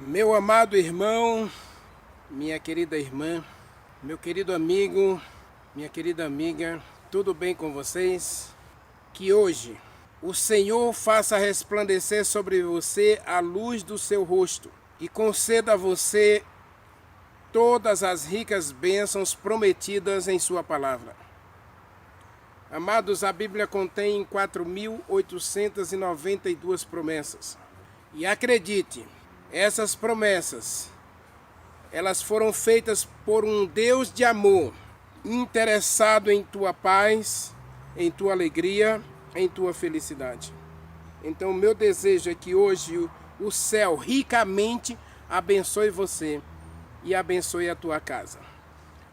Meu amado irmão, minha querida irmã, meu querido amigo, minha querida amiga, tudo bem com vocês? Que hoje o Senhor faça resplandecer sobre você a luz do seu rosto e conceda a você todas as ricas bênçãos prometidas em sua palavra. Amados, a Bíblia contém 4.892 promessas. E acredite, essas promessas, elas foram feitas por um Deus de amor, interessado em tua paz, em tua alegria, em tua felicidade. Então, meu desejo é que hoje o céu ricamente abençoe você e abençoe a tua casa.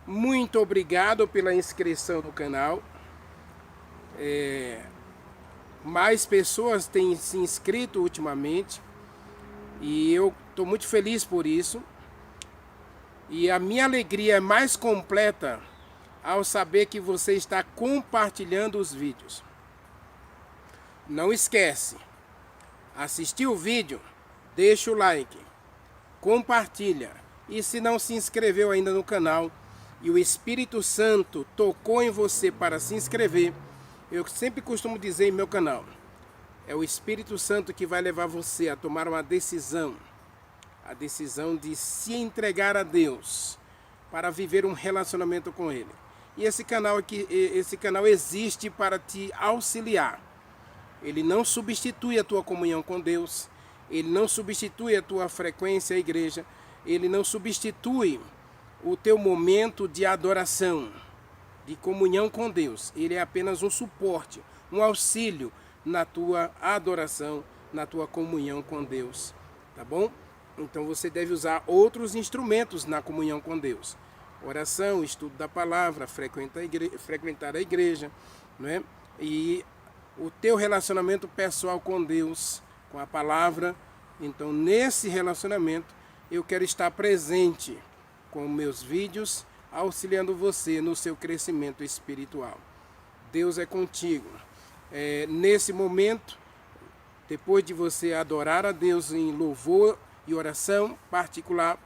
Muito obrigado pela inscrição no canal. Mais pessoas têm se inscrito ultimamente e eu estou muito feliz por isso. E a minha alegria é mais completa ao saber que você está compartilhando os vídeos. Não esquece, assistiu o vídeo, deixa o like, compartilha. E se não se inscreveu ainda no canal e o Espírito Santo tocou em você para se inscrever, eu sempre costumo dizer em meu canal, é o Espírito Santo que vai levar você a tomar uma decisão, a decisão de se entregar a Deus para viver um relacionamento com Ele. E esse canal existe para te auxiliar. Ele não substitui a tua comunhão com Deus, ele não substitui a tua frequência à igreja, ele não substitui o teu momento de adoração, de comunhão com Deus. Ele é apenas um suporte, um auxílio na tua adoração, na tua comunhão com Deus, tá bom? Então você deve usar outros instrumentos na comunhão com Deus. Oração, estudo da palavra, frequentar a igreja, não é? E o teu relacionamento pessoal com Deus, com a palavra. Então nesse relacionamento eu quero estar presente com meus vídeos, auxiliando você no seu crescimento espiritual. Deus é contigo. Nesse momento, depois de você adorar a Deus em louvor e oração particular,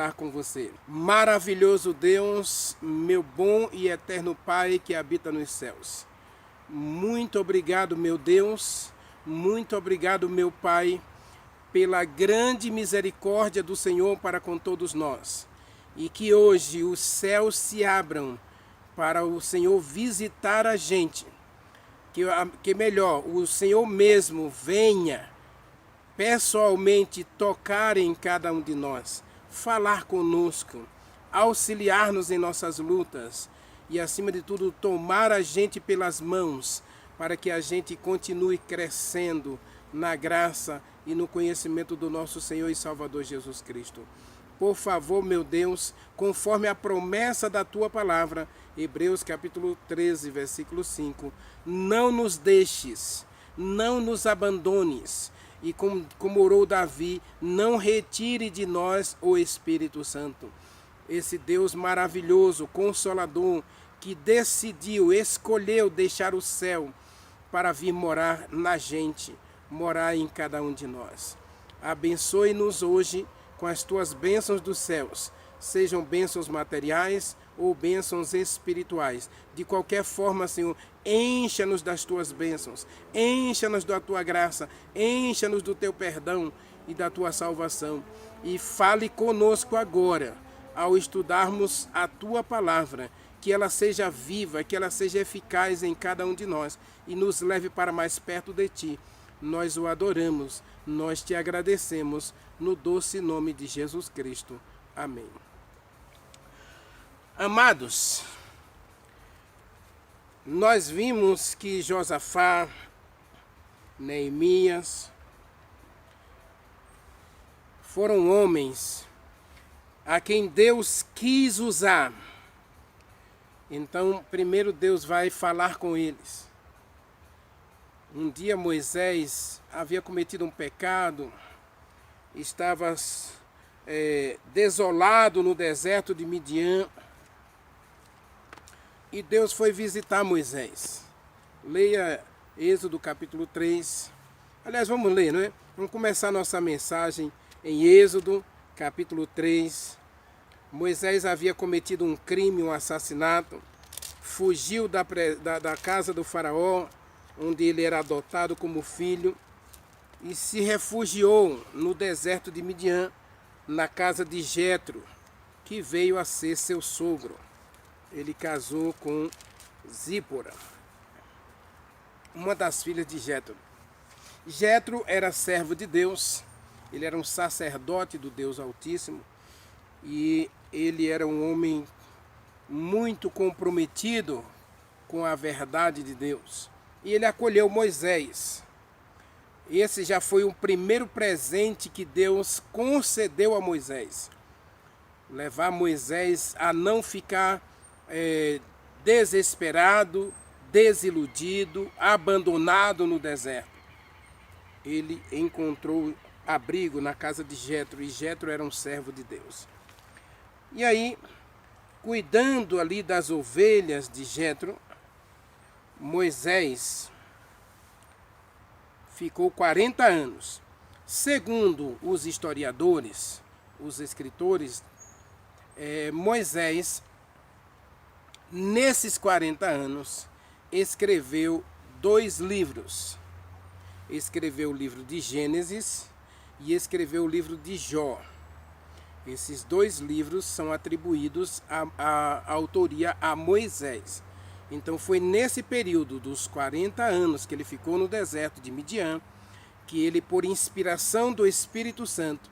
falar com você. Maravilhoso Deus, meu bom e eterno Pai que habita nos céus. Muito obrigado, meu Deus, muito obrigado, meu Pai, pela grande misericórdia do Senhor para com todos nós. E que hoje os céus se abram para o Senhor visitar a gente. Que melhor, o Senhor mesmo venha pessoalmente tocar em cada um de nós, falar conosco, auxiliar-nos em nossas lutas e, acima de tudo, tomar a gente pelas mãos para que a gente continue crescendo na graça e no conhecimento do nosso Senhor e Salvador Jesus Cristo. Por favor, meu Deus, conforme a promessa da Tua palavra, Hebreus capítulo 13, versículo 5, não nos deixes, não nos abandones, e como orou Davi, não retire de nós o Espírito Santo. Esse Deus maravilhoso, consolador, que decidiu, escolheu deixar o céu para vir morar na gente, morar em cada um de nós. Abençoe-nos hoje com as Tuas bênçãos dos céus, sejam bênçãos materiais ou bênçãos espirituais. De qualquer forma, Senhor, encha-nos das Tuas bênçãos, encha-nos da Tua graça, encha-nos do Teu perdão e da Tua salvação. E fale conosco agora, ao estudarmos a Tua palavra, que ela seja viva, que ela seja eficaz em cada um de nós e nos leve para mais perto de Ti. Nós o adoramos, nós Te agradecemos, no doce nome de Jesus Cristo. Amém. Amados, nós vimos que Josafá, Neemias, foram homens a quem Deus quis usar. Então, primeiro Deus vai falar com eles. Um dia Moisés havia cometido um pecado, estava desolado no deserto de Midian, e Deus foi visitar Moisés. Leia Êxodo capítulo 3. Aliás, vamos ler, não é? Vamos começar nossa mensagem em Êxodo capítulo 3. Moisés havia cometido um crime, um assassinato, fugiu da casa do faraó, onde ele era adotado como filho, e se refugiou no deserto de Midian, na casa de Jetro, que veio a ser seu sogro. Ele casou com Zípora, uma das filhas de Jetro. Jetro era servo de Deus, ele era um sacerdote do Deus Altíssimo, e ele era um homem muito comprometido com a verdade de Deus. E ele acolheu Moisés. Esse já foi o primeiro presente que Deus concedeu a Moisés. Levar Moisés a não ficar desesperado, desiludido, abandonado no deserto. Ele encontrou abrigo na casa de Jetro, e Jetro era um servo de Deus. E aí, cuidando ali das ovelhas de Jetro, Moisés ficou 40 anos. Segundo os historiadores, os escritores, Moisés, nesses 40 anos, escreveu 2 livros. Escreveu o livro de Gênesis e escreveu o livro de Jó. Esses 2 livros são atribuídos a autoria a Moisés. Então foi nesse período dos 40 anos que ele ficou no deserto de Midian, que ele, por inspiração do Espírito Santo,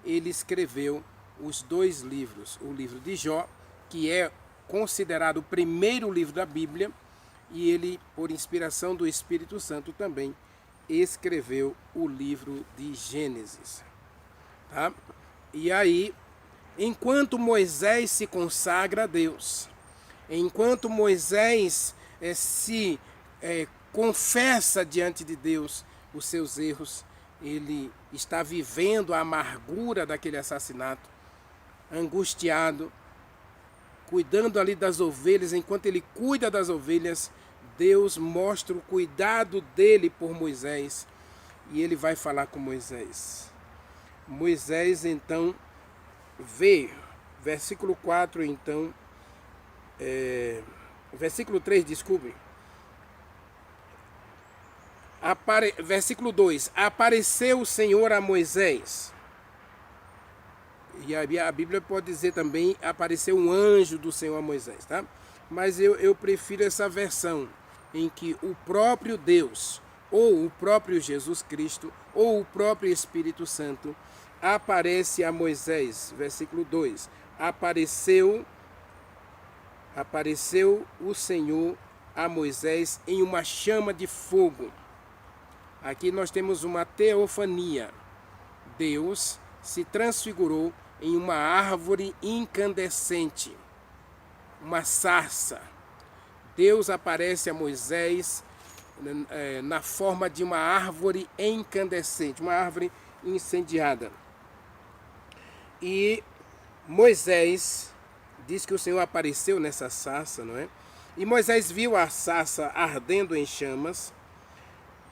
ele escreveu os 2 livros. O livro de Jó, que é considerado o primeiro livro da Bíblia, e ele, por inspiração do Espírito Santo também, escreveu o livro de Gênesis. Tá? E aí, enquanto Moisés se consagra a Deus, enquanto Moisés se confessa diante de Deus os seus erros, ele está vivendo a amargura daquele assassinato, angustiado, cuidando ali das ovelhas. Enquanto ele cuida das ovelhas, Deus mostra o cuidado dele por Moisés, e ele vai falar com Moisés. Moisés então vê Versículo 4, então, versículo 3, desculpe. Versículo 2, apareceu o Senhor a Moisés. E a Bíblia pode dizer também, apareceu um anjo do Senhor a Moisés, tá? Mas eu prefiro essa versão, em que o próprio Deus, ou o próprio Jesus Cristo, ou o próprio Espírito Santo, aparece a Moisés. Versículo 2, apareceu o Senhor a Moisés em uma chama de fogo. Aqui nós temos uma teofania. Deus se transfigurou em uma árvore incandescente, uma sarça. Deus aparece a Moisés na forma de uma árvore incandescente, uma árvore incendiada. E Moisés diz que o Senhor apareceu nessa sarça, não é? E Moisés viu a sarça ardendo em chamas,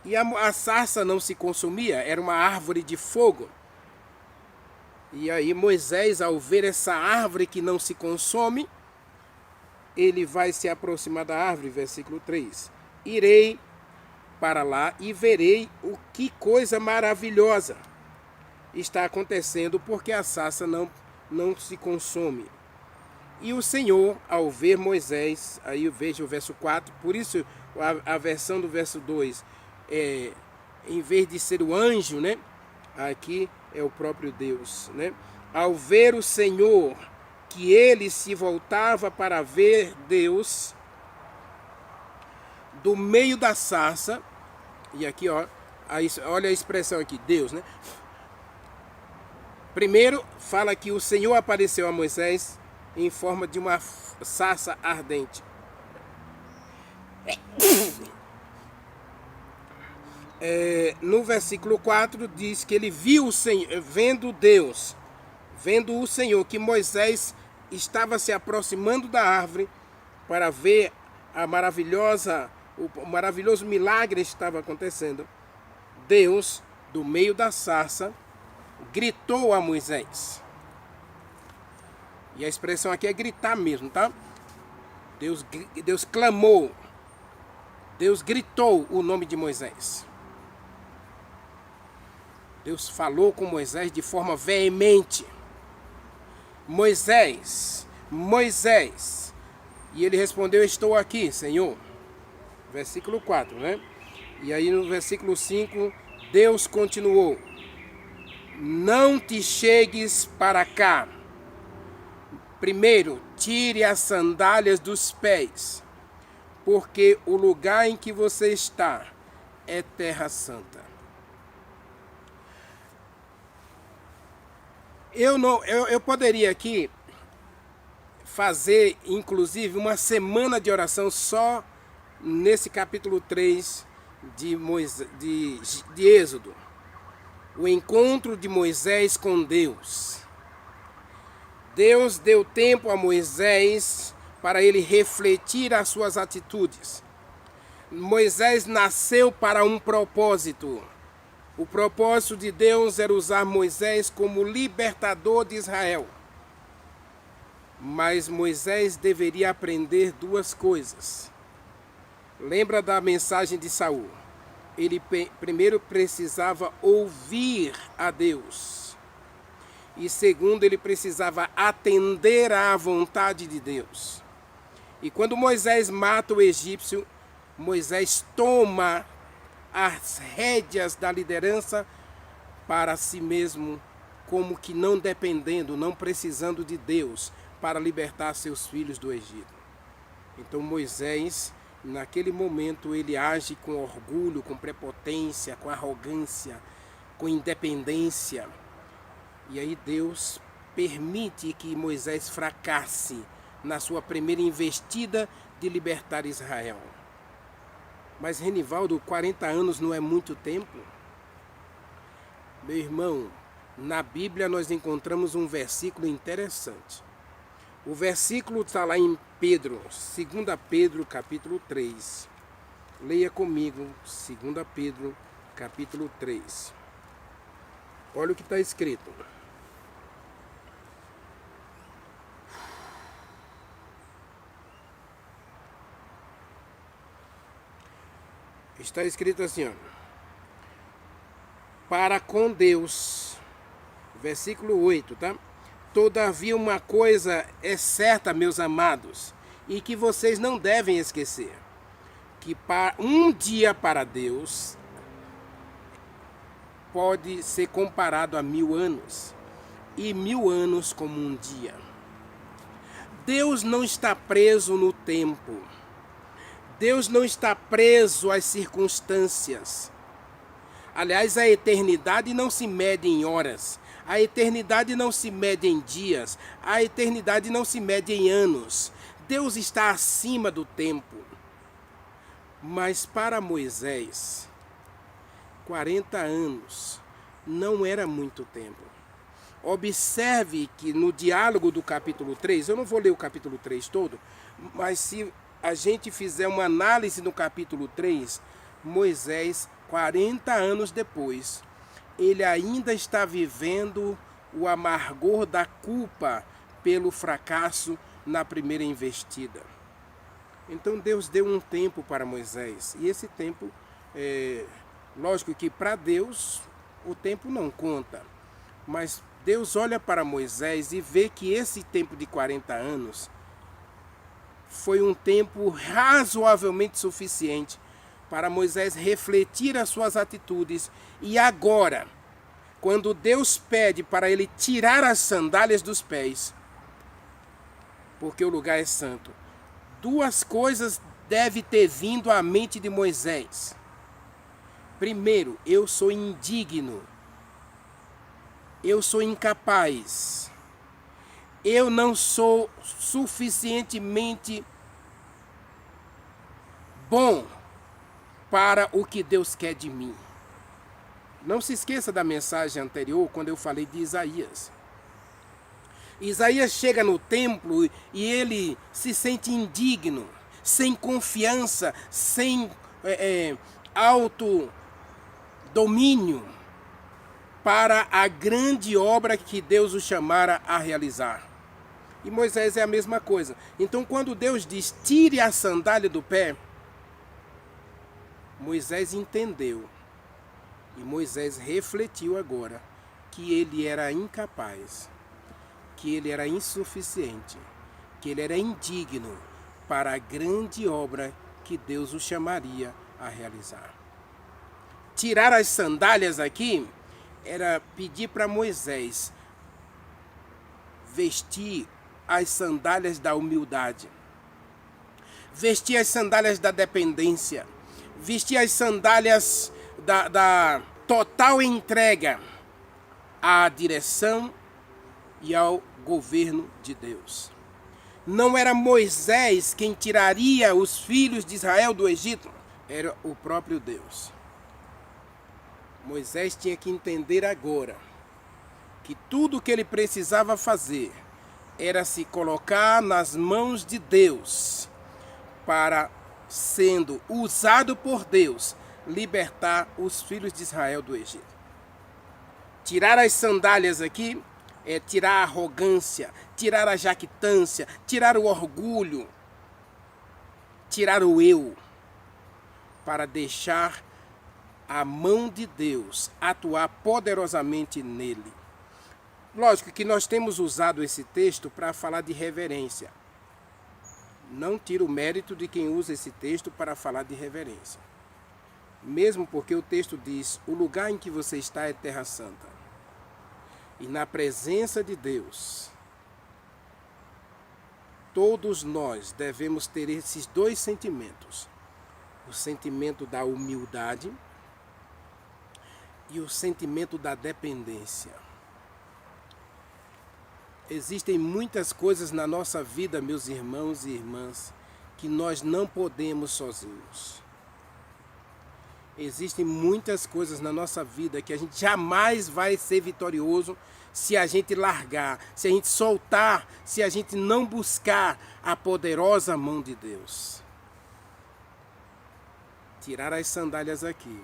e a sarça não se consumia, era uma árvore de fogo. E aí Moisés, ao ver essa árvore que não se consome, ele vai se aproximar da árvore, versículo 3. Irei para lá e verei o que coisa maravilhosa está acontecendo, porque a sarça não se consome. E o Senhor, ao ver Moisés, aí eu vejo o verso 4, por isso a versão do verso 2, em vez de ser o anjo, né? Aqui é o próprio Deus, né? Ao ver o Senhor, que ele se voltava para ver Deus, do meio da sarça, e aqui, ó, olha a expressão aqui, Deus, né? Primeiro, fala que o Senhor apareceu a Moisés em forma de uma sarça ardente. No versículo 4 diz que ele viu o Senhor, vendo o Senhor, que Moisés estava se aproximando da árvore para ver o maravilhoso milagre que estava acontecendo. Deus, do meio da sarça, gritou a Moisés. E a expressão aqui é gritar mesmo, tá? Deus clamou. Deus gritou o nome de Moisés. Deus falou com Moisés de forma veemente. Moisés, Moisés. E ele respondeu, estou aqui, Senhor. Versículo 4, né? E aí no versículo 5, Deus continuou. Não te chegues para cá. Primeiro, tire as sandálias dos pés, porque o lugar em que você está é terra santa. Eu poderia aqui fazer, inclusive, uma semana de oração só nesse capítulo 3 de Êxodo. O encontro de Moisés com Deus. Deus deu tempo a Moisés para ele refletir as suas atitudes. Moisés nasceu para um propósito. O propósito de Deus era usar Moisés como libertador de Israel. Mas Moisés deveria aprender duas coisas. Lembra da mensagem de Saul? Ele primeiro precisava ouvir a Deus. E segundo, ele precisava atender à vontade de Deus. E quando Moisés mata o egípcio, Moisés toma as rédeas da liderança para si mesmo, como que não dependendo, não precisando de Deus para libertar seus filhos do Egito. Então Moisés, naquele momento, ele age com orgulho, com prepotência, com arrogância, com independência. E aí Deus permite que Moisés fracasse na sua primeira investida de libertar Israel. Mas, Renivaldo, 40 anos não é muito tempo? Meu irmão, na Bíblia nós encontramos um versículo interessante. O versículo está lá em Pedro, 2 Pedro, capítulo 3. Leia comigo, 2 Pedro, capítulo 3. Olha o que está escrito. Está escrito assim, ó, para com Deus, versículo 8, tá? Todavia uma coisa é certa, meus amados, e que vocês não devem esquecer, que um dia para Deus pode ser comparado a 1000 anos, e 1000 anos como um dia. Deus não está preso no tempo. Deus não está preso às circunstâncias. Aliás, a eternidade não se mede em horas. A eternidade não se mede em dias. A eternidade não se mede em anos. Deus está acima do tempo. Mas para Moisés, 40 anos não era muito tempo. Observe que no diálogo do capítulo 3, eu não vou ler o capítulo 3 todo, mas se a gente fizer uma análise no capítulo 3, Moisés, 40 anos depois, ele ainda está vivendo o amargor da culpa pelo fracasso na primeira investida. Então Deus deu um tempo para Moisés, e esse tempo, lógico que para Deus o tempo não conta, mas Deus olha para Moisés e vê que esse tempo de 40 anos foi um tempo razoavelmente suficiente para Moisés refletir as suas atitudes. E agora, quando Deus pede para ele tirar as sandálias dos pés, porque o lugar é santo, duas coisas devem ter vindo à mente de Moisés. Primeiro, eu sou indigno. Eu sou incapaz. Eu não sou suficientemente bom para o que Deus quer de mim. Não se esqueça da mensagem anterior, quando eu falei de Isaías. Isaías chega no templo e ele se sente indigno, sem confiança, sem autodomínio para a grande obra que Deus o chamara a realizar. E Moisés é a mesma coisa. Então, quando Deus diz, tire a sandália do pé, Moisés entendeu. E Moisés refletiu agora que ele era incapaz, que ele era insuficiente, que ele era indigno para a grande obra que Deus o chamaria a realizar. Tirar as sandálias aqui era pedir para Moisés vestir as sandálias da humildade, vestir as sandálias da dependência, vestir as sandálias da total entrega à direção e ao governo de Deus. Não era Moisés quem tiraria os filhos de Israel do Egito, era o próprio Deus. Moisés tinha que entender agora que tudo o que ele precisava fazer era se colocar nas mãos de Deus para, sendo usado por Deus, libertar os filhos de Israel do Egito. Tirar as sandálias aqui é tirar a arrogância, tirar a jactância, tirar o orgulho, tirar o eu, para deixar a mão de Deus atuar poderosamente nele. Lógico que nós temos usado esse texto para falar de reverência. Não tiro o mérito de quem usa esse texto para falar de reverência. Mesmo porque o texto diz, o lugar em que você está é terra santa. E na presença de Deus, todos nós devemos ter esses dois sentimentos. O sentimento da humildade e o sentimento da dependência. Existem muitas coisas na nossa vida, meus irmãos e irmãs, que nós não podemos sozinhos. Existem muitas coisas na nossa vida que a gente jamais vai ser vitorioso se a gente largar, se a gente soltar, se a gente não buscar a poderosa mão de Deus. Tirar as sandálias aqui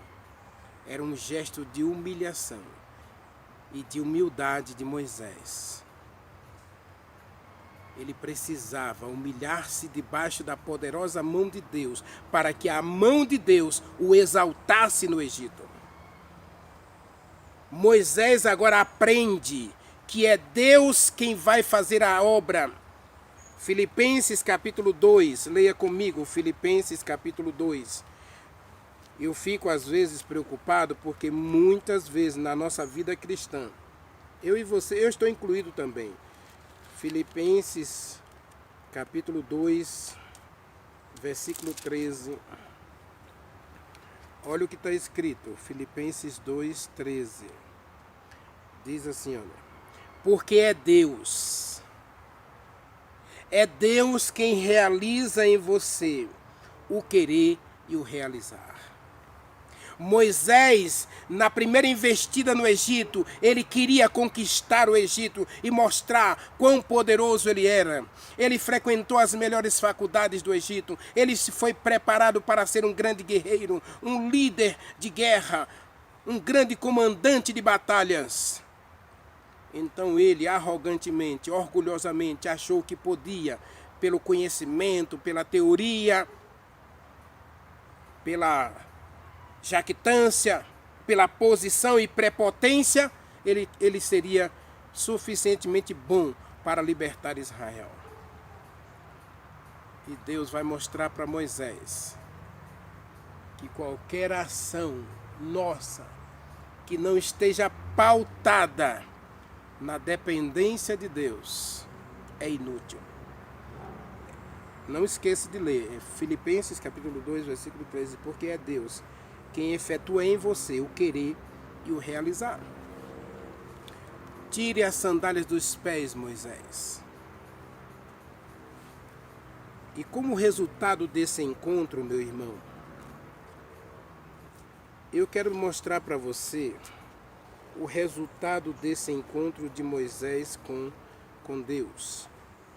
era um gesto de humilhação e de humildade de Moisés. Ele precisava humilhar-se debaixo da poderosa mão de Deus, para que a mão de Deus o exaltasse no Egito. Moisés agora aprende que é Deus quem vai fazer a obra. Filipenses capítulo 2, leia comigo, Filipenses capítulo 2. Eu fico às vezes preocupado porque muitas vezes na nossa vida cristã, eu e você, eu estou incluído também. Filipenses capítulo 2, versículo 13. Olha o que está escrito, Filipenses 2, 13. Diz assim, olha. Porque é Deus quem realiza em você o querer e o realizar. Moisés, na primeira investida no Egito, ele queria conquistar o Egito e mostrar quão poderoso ele era. Ele frequentou as melhores faculdades do Egito. Ele foi preparado para ser um grande guerreiro, um líder de guerra, um grande comandante de batalhas. Então ele arrogantemente, orgulhosamente achou que podia, pelo conhecimento, pela teoria, pela jactância, pela posição e prepotência, ele seria suficientemente bom para libertar Israel. E Deus vai mostrar para Moisés que qualquer ação nossa que não esteja pautada na dependência de Deus é inútil. Não esqueça de ler Filipenses capítulo 2, versículo 13, porque é Deus quem efetua em você o querer e o realizar. Tire as sandálias dos pés, Moisés. E como resultado desse encontro, meu irmão, eu quero mostrar para você o resultado desse encontro de Moisés com Deus.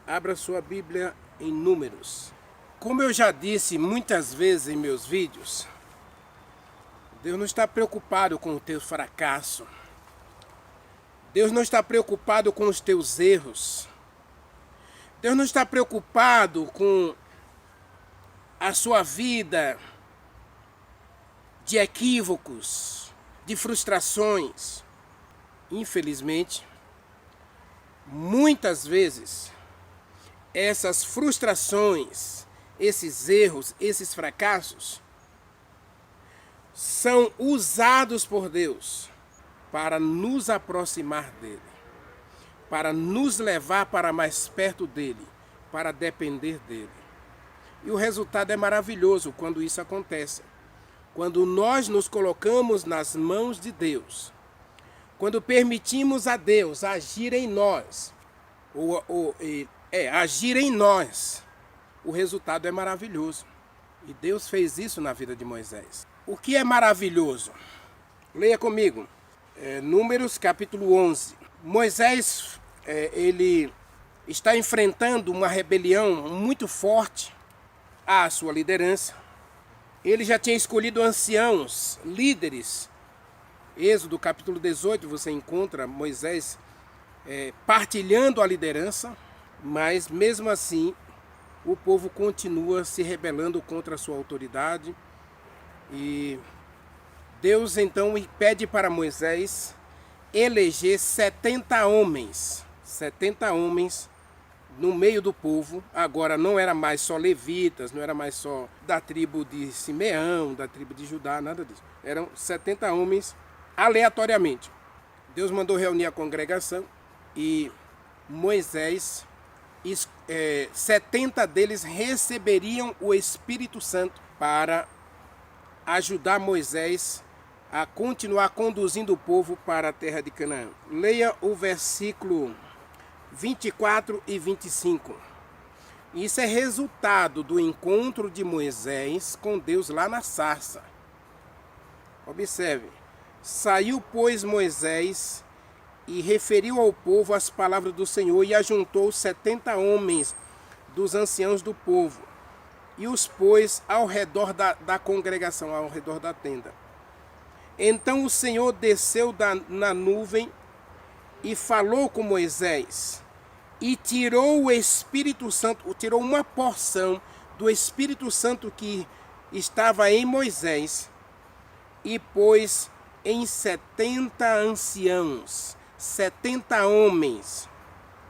Abra sua Bíblia em Números. Como eu já disse muitas vezes em meus vídeos, Deus não está preocupado com o teu fracasso. Deus não está preocupado com os teus erros. Deus não está preocupado com a sua vida de equívocos, de frustrações. Infelizmente, muitas vezes, essas frustrações, esses erros, esses fracassos, são usados por Deus para nos aproximar dele, para nos levar para mais perto dele, para depender dele. E o resultado é maravilhoso quando isso acontece. Quando nós nos colocamos nas mãos de Deus, quando permitimos a Deus agir em nós, agir em nós, o resultado é maravilhoso. E Deus fez isso na vida de Moisés. O que é maravilhoso? Leia comigo. Números capítulo 11. Moisés, ele está enfrentando uma rebelião muito forte à sua liderança. Ele já tinha escolhido anciãos, líderes. Êxodo capítulo 18, você encontra Moisés partilhando a liderança, mas mesmo assim o povo continua se rebelando contra a sua autoridade. E Deus então pede para Moisés eleger 70 homens no meio do povo. Agora não era mais só levitas, não era mais só da tribo de Simeão, da tribo de Judá, nada disso. Eram 70 homens aleatoriamente. Deus mandou reunir a congregação e Moisés, 70 deles receberiam o Espírito Santo para ajudar Moisés a continuar conduzindo o povo para a terra de Canaã. Leia o versículo 24 e 25. Isso é resultado do encontro de Moisés com Deus lá na sarça. Observe. Saiu, pois, Moisés e referiu ao povo as palavras do Senhor e ajuntou 70 homens dos anciãos do povo e os pôs ao redor da congregação, ao redor da tenda. Então o Senhor desceu na nuvem e falou com Moisés, e tirou o Espírito Santo, tirou uma porção do Espírito Santo que estava em Moisés e pôs em 70 anciãos, 70 homens.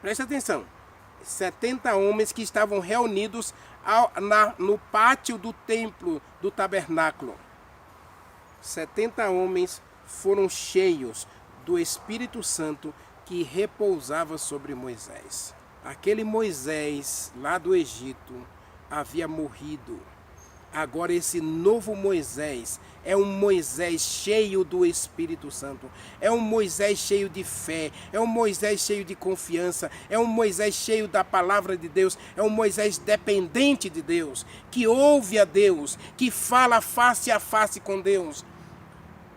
Preste atenção. 70 homens que estavam reunidos no pátio do templo do tabernáculo. 70 homens foram cheios do Espírito Santo que repousava sobre Moisés. Aquele Moisés lá do Egito havia morrido. Agora esse novo Moisés é um Moisés cheio do Espírito Santo. É um Moisés cheio de fé. É um Moisés cheio de confiança. É um Moisés cheio da palavra de Deus. É um Moisés dependente de Deus, que ouve a Deus, que fala face a face com Deus.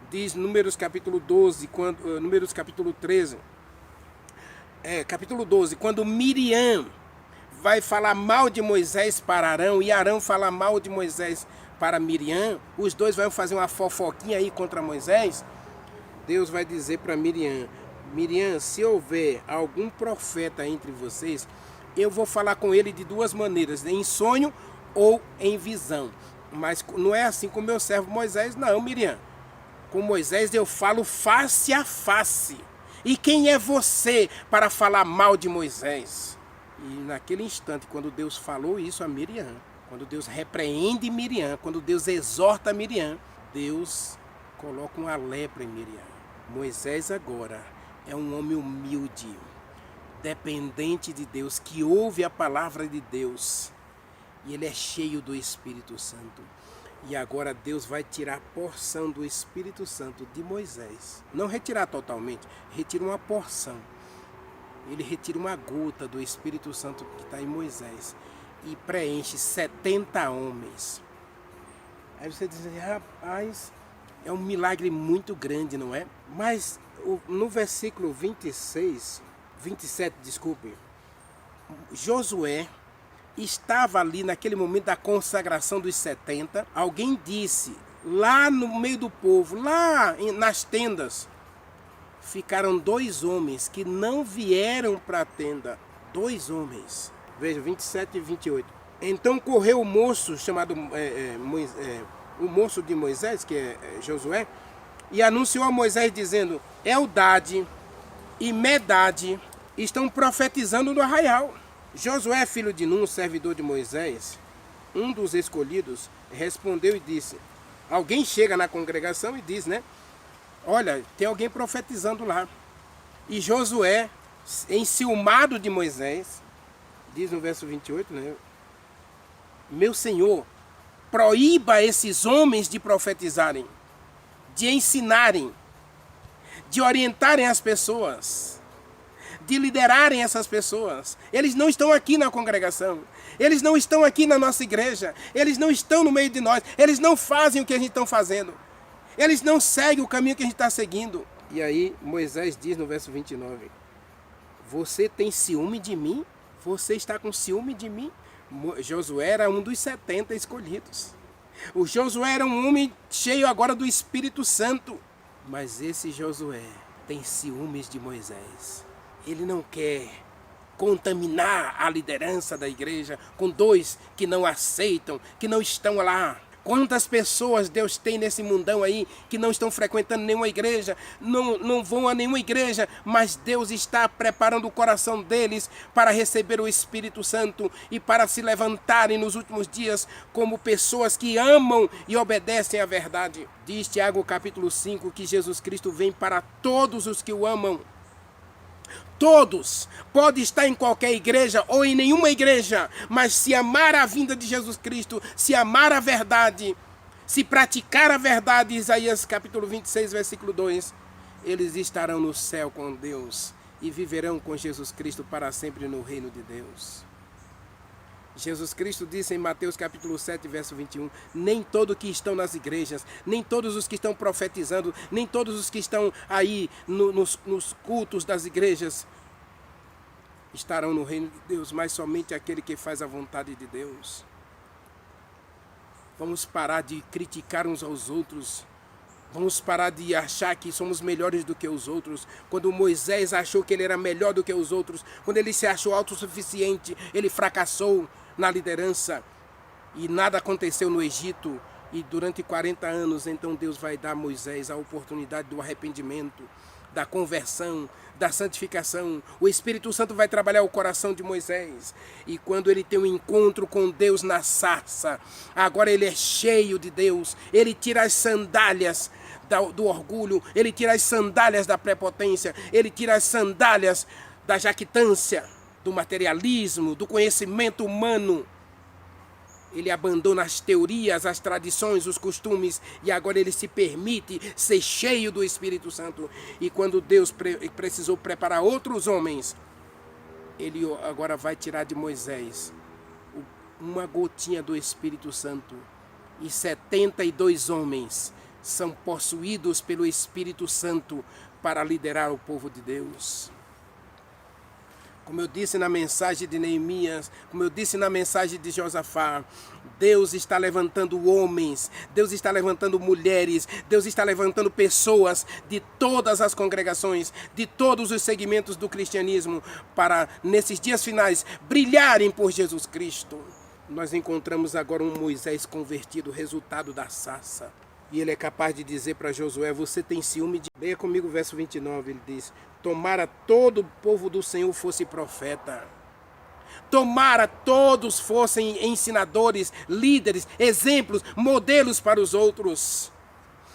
Diz Números capítulo 12, Números capítulo 13. Capítulo 12, quando Miriam vai falar mal de Moisés para Arão e Arão fala mal de Moisés para Miriam, os dois vão fazer uma fofoquinha aí contra Moisés. Deus vai dizer para Miriam: Miriam, se houver algum profeta entre vocês, eu vou falar com ele de duas maneiras, em sonho ou em visão. Mas não é assim com meu servo Moisés, não, Miriam. Com Moisés eu falo face a face. E quem é você para falar mal de Moisés? E naquele instante, quando Deus falou isso a Miriam, quando Deus repreende Miriam, quando Deus exorta Miriam, Deus coloca uma lepra em Miriam. Moisés agora é um homem humilde, dependente de Deus, que ouve a palavra de Deus. E ele é cheio do Espírito Santo. E agora Deus vai tirar a porção do Espírito Santo de Moisés. Não retirar totalmente, retira uma porção. Ele retira uma gota do Espírito Santo que está em Moisés e preenche 70 homens. Aí você diz, rapaz, é um milagre muito grande, não é? Mas no versículo 27, Josué estava ali naquele momento da consagração dos 70. Alguém disse, lá no meio do povo, lá nas tendas, ficaram 2 homens que não vieram para a tenda. 2 homens. Veja, 27 e 28. Então correu o moço chamado o moço de Moisés, que é Josué, e anunciou a Moisés dizendo: Eldade e Medade estão profetizando no arraial. Josué, filho de Nun, servidor de Moisés, um dos escolhidos, respondeu e disse: alguém chega na congregação e diz, né? Olha, tem alguém profetizando lá. E Josué, enciumado de Moisés, diz no verso 28, né? Meu senhor, proíba esses homens de profetizarem, de ensinarem, de orientarem as pessoas, de liderarem essas pessoas. Eles não estão aqui na congregação. Eles não estão aqui na nossa igreja. Eles não estão no meio de nós. Eles não fazem o que a gente está fazendo. Eles não seguem o caminho que a gente está seguindo. E aí Moisés diz no verso 29, você tem ciúme de mim? Você está com ciúme de mim? Josué era um dos 70 escolhidos. O Josué era um homem cheio agora do Espírito Santo. Mas esse Josué tem ciúmes de Moisés. Ele não quer contaminar a liderança da igreja com 2 que não aceitam, que não estão lá. Quantas pessoas Deus tem nesse mundão aí que não estão frequentando nenhuma igreja, não vão a nenhuma igreja, mas Deus está preparando o coração deles para receber o Espírito Santo e para se levantarem nos últimos dias como pessoas que amam e obedecem à verdade. Diz Tiago capítulo 5 que Jesus Cristo vem para todos os que o amam. Todos, pode estar em qualquer igreja ou em nenhuma igreja, mas se amar a vinda de Jesus Cristo, se amar a verdade, se praticar a verdade, Isaías capítulo 26, versículo 2, eles estarão no céu com Deus e viverão com Jesus Cristo para sempre no reino de Deus. Jesus Cristo disse em Mateus capítulo 7, verso 21, nem todos que estão nas igrejas, nem todos os que estão profetizando, nem todos os que estão aí nos cultos das igrejas estarão no reino de Deus, mas somente aquele que faz a vontade de Deus. Vamos parar de criticar uns aos outros Vamos parar de achar que somos melhores do que os outros. Quando Moisés achou que ele era melhor do que os outros, quando ele se achou autossuficiente, ele fracassou na liderança e nada aconteceu no Egito. E durante 40 anos, então Deus vai dar a Moisés a oportunidade do arrependimento, da conversão, da santificação. O Espírito Santo vai trabalhar o coração de Moisés. E quando ele tem um encontro com Deus na sarça, agora ele é cheio de Deus. Ele tira as sandálias do orgulho, ele tira as sandálias da prepotência, ele tira as sandálias da jactância, do materialismo, do conhecimento humano. Ele abandona as teorias, as tradições, os costumes e agora ele se permite ser cheio do Espírito Santo. E quando Deus precisou preparar outros homens, ele agora vai tirar de Moisés uma gotinha do Espírito Santo. E 72 homens são possuídos pelo Espírito Santo para liderar o povo de Deus. Como eu disse na mensagem de Neemias, como eu disse na mensagem de Josafá, Deus está levantando homens, Deus está levantando mulheres, Deus está levantando pessoas de todas as congregações, de todos os segmentos do cristianismo, para, nesses dias finais, brilharem por Jesus Cristo. Nós encontramos agora um Moisés convertido, resultado da sarça. E ele é capaz de dizer para Josué, você tem ciúme de... Leia comigo o verso 29, ele diz, tomara todo o povo do Senhor fosse profeta. Tomara todos fossem ensinadores, líderes, exemplos, modelos para os outros.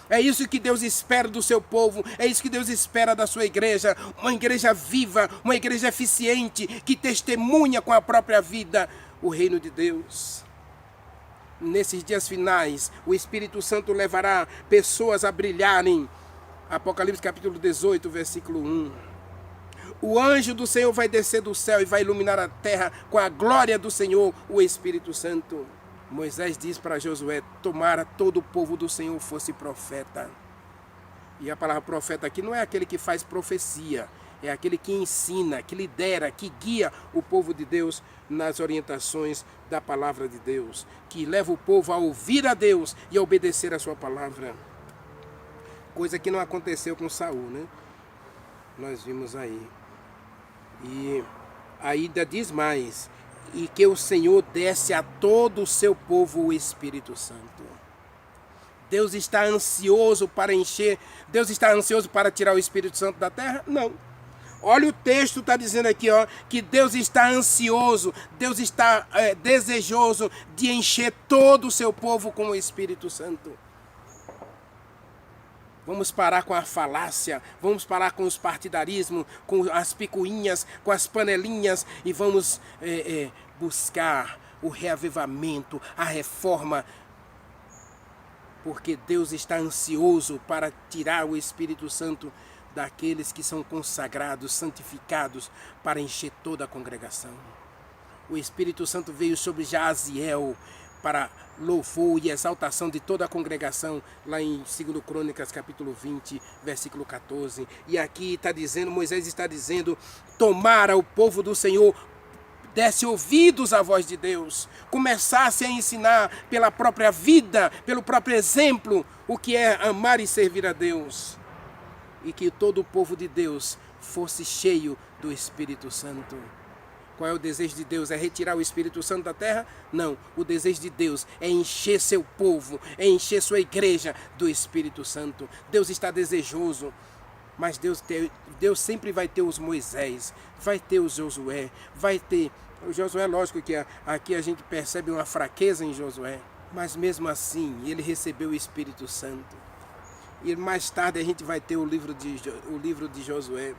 É isso que Deus espera do seu povo, é isso que Deus espera da sua igreja. Uma igreja viva, uma igreja eficiente, que testemunha com a própria vida o reino de Deus. Nesses dias finais, o Espírito Santo levará pessoas a brilharem. Apocalipse capítulo 18, versículo 1. O anjo do Senhor vai descer do céu e vai iluminar a terra com a glória do Senhor, o Espírito Santo. Moisés diz para Josué, tomara todo o povo do Senhor fosse profeta. E a palavra profeta aqui não é aquele que faz profecia, é aquele que ensina, que lidera, que guia o povo de Deus nas orientações da palavra de Deus, que leva o povo a ouvir a Deus e a obedecer a sua palavra. Coisa que não aconteceu com Saul, né? Nós vimos aí. E ainda diz mais, e que o Senhor desse a todo o seu povo o Espírito Santo. Deus está ansioso para encher, Deus está ansioso para tirar o Espírito Santo da terra? Não. Olha o texto, está dizendo aqui, ó, que Deus está ansioso, Deus está desejoso de encher todo o seu povo com o Espírito Santo. Vamos parar com a falácia, vamos parar com os partidarismos, com as picuinhas, com as panelinhas e vamos buscar o reavivamento, a reforma, porque Deus está ansioso para tirar o Espírito Santo daqueles que são consagrados, santificados, para encher toda a congregação. O Espírito Santo veio sobre Jaziel para louvor e exaltação de toda a congregação, lá em 2 Crônicas, capítulo 20, versículo 14. E aqui está dizendo, Moisés está dizendo, tomara o povo do Senhor, desse ouvidos à voz de Deus, começasse a ensinar pela própria vida, pelo próprio exemplo, o que é amar e servir a Deus. E que todo o povo de Deus fosse cheio do Espírito Santo. Qual é o desejo de Deus? É retirar o Espírito Santo da terra? Não. O desejo de Deus é encher seu povo, é encher sua igreja do Espírito Santo. Deus está desejoso. Mas Deus sempre vai ter os Moisés, vai ter o Josué, vai ter... O Josué, lógico que aqui a gente percebe uma fraqueza em Josué. Mas mesmo assim, ele recebeu o Espírito Santo. E mais tarde a gente vai ter o livro de Josué.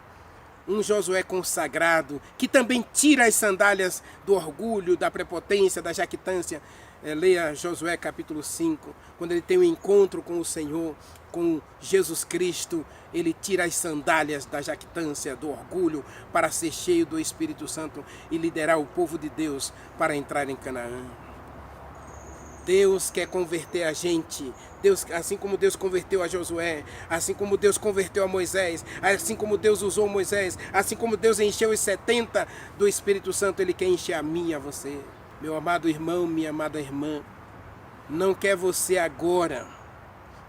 Um Josué consagrado, que também tira as sandálias do orgulho, da prepotência, da jactância. Leia Josué capítulo 5, quando ele tem um encontro com o Senhor, com Jesus Cristo, ele tira as sandálias da jactância, do orgulho, para ser cheio do Espírito Santo e liderar o povo de Deus para entrar em Canaã. Deus quer converter a gente. Deus, assim como Deus converteu a Josué, assim como Deus converteu a Moisés, assim como Deus usou Moisés, assim como Deus encheu os 70 do Espírito Santo, Ele quer encher a mim e a você. Meu amado irmão, minha amada irmã, não quer você agora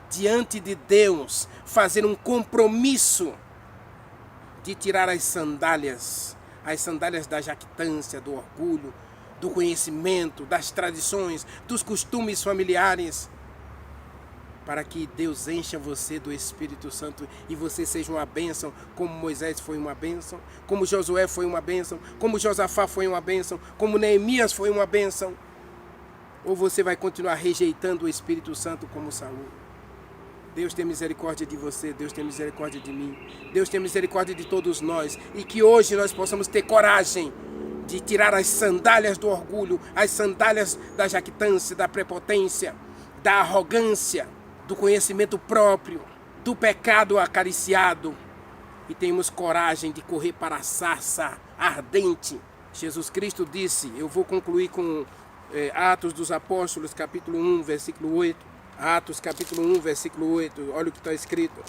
diante de Deus, fazer um compromisso de tirar as sandálias da jactância, do orgulho, do conhecimento, das tradições, dos costumes familiares, para que Deus encha você do Espírito Santo e você seja uma bênção, como Moisés foi uma bênção, como Josué foi uma bênção, como Josafá foi uma bênção, como Neemias foi uma bênção. Ou você vai continuar rejeitando o Espírito Santo como Saul? Deus tem misericórdia de você, Deus tem misericórdia de mim, Deus tem misericórdia de todos nós, e que hoje nós possamos ter coragem de tirar as sandálias do orgulho, as sandálias da jactância, da prepotência, da arrogância, do conhecimento próprio, do pecado acariciado, e tenhamos coragem de correr para a sarça ardente. Jesus Cristo disse, eu vou concluir com Atos dos Apóstolos, capítulo 1, versículo 8, Atos capítulo 1, versículo 8, olha o que está escrito.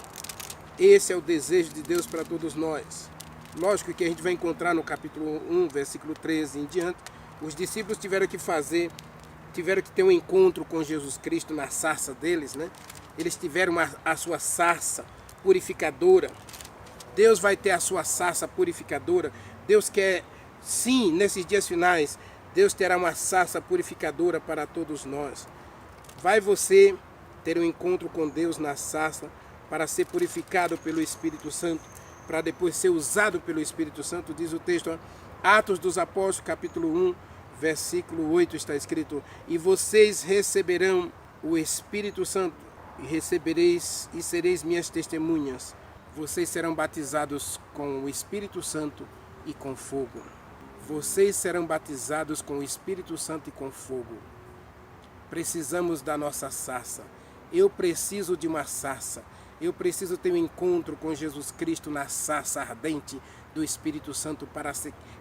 Esse é o desejo de Deus para todos nós. Lógico que a gente vai encontrar no capítulo 1, versículo 13 em diante, os discípulos tiveram que ter um encontro com Jesus Cristo na sarça deles, né? Eles tiveram a sua sarça purificadora. Deus vai ter a sua sarça purificadora. Deus quer, sim, nesses dias finais, Deus terá uma sarça purificadora para todos nós. Vai você ter um encontro com Deus na sarça para ser purificado pelo Espírito Santo, para depois ser usado pelo Espírito Santo, diz o texto, Atos dos Apóstolos, capítulo 1, versículo 8, está escrito, e vocês receberão o Espírito Santo, e recebereis e sereis minhas testemunhas. Vocês serão batizados com o Espírito Santo e com fogo. Vocês serão batizados com o Espírito Santo e com fogo. Precisamos da nossa sarça. Eu preciso de uma sarça. Eu preciso ter um encontro com Jesus Cristo na sarça ardente do Espírito Santo para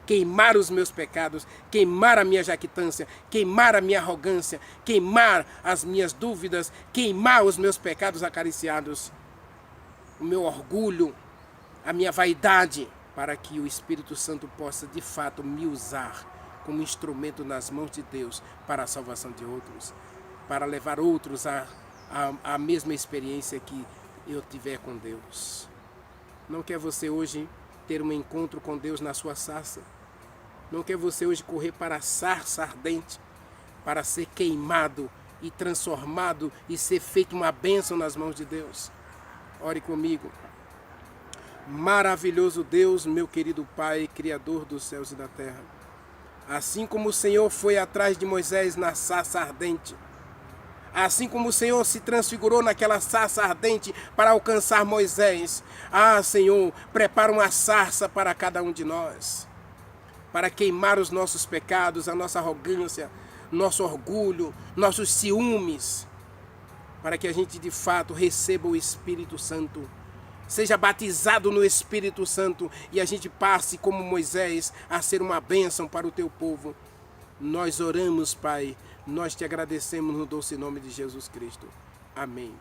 queimar os meus pecados, queimar a minha jactância, queimar a minha arrogância, queimar as minhas dúvidas, queimar os meus pecados acariciados, o meu orgulho, a minha vaidade, para que o Espírito Santo possa de fato me usar como instrumento nas mãos de Deus para a salvação de outros, para levar outros à mesma experiência que eu tiver com Deus. Não quer você hoje ter um encontro com Deus na sua sarça? Não quer você hoje correr para a sarça ardente, para ser queimado e transformado e ser feito uma bênção nas mãos de Deus? Ore comigo. Maravilhoso Deus, meu querido Pai, Criador dos céus e da terra. Assim como o Senhor foi atrás de Moisés na sarça ardente, assim como o Senhor se transfigurou naquela sarça ardente para alcançar Moisés, Senhor, prepara uma sarça para cada um de nós, para queimar os nossos pecados, a nossa arrogância, nosso orgulho, nossos ciúmes, para que a gente de fato receba o Espírito Santo, seja batizado no Espírito Santo e a gente passe como Moisés a ser uma bênção para o teu povo. Nós oramos, Pai, nós te agradecemos no doce nome de Jesus Cristo. Amém.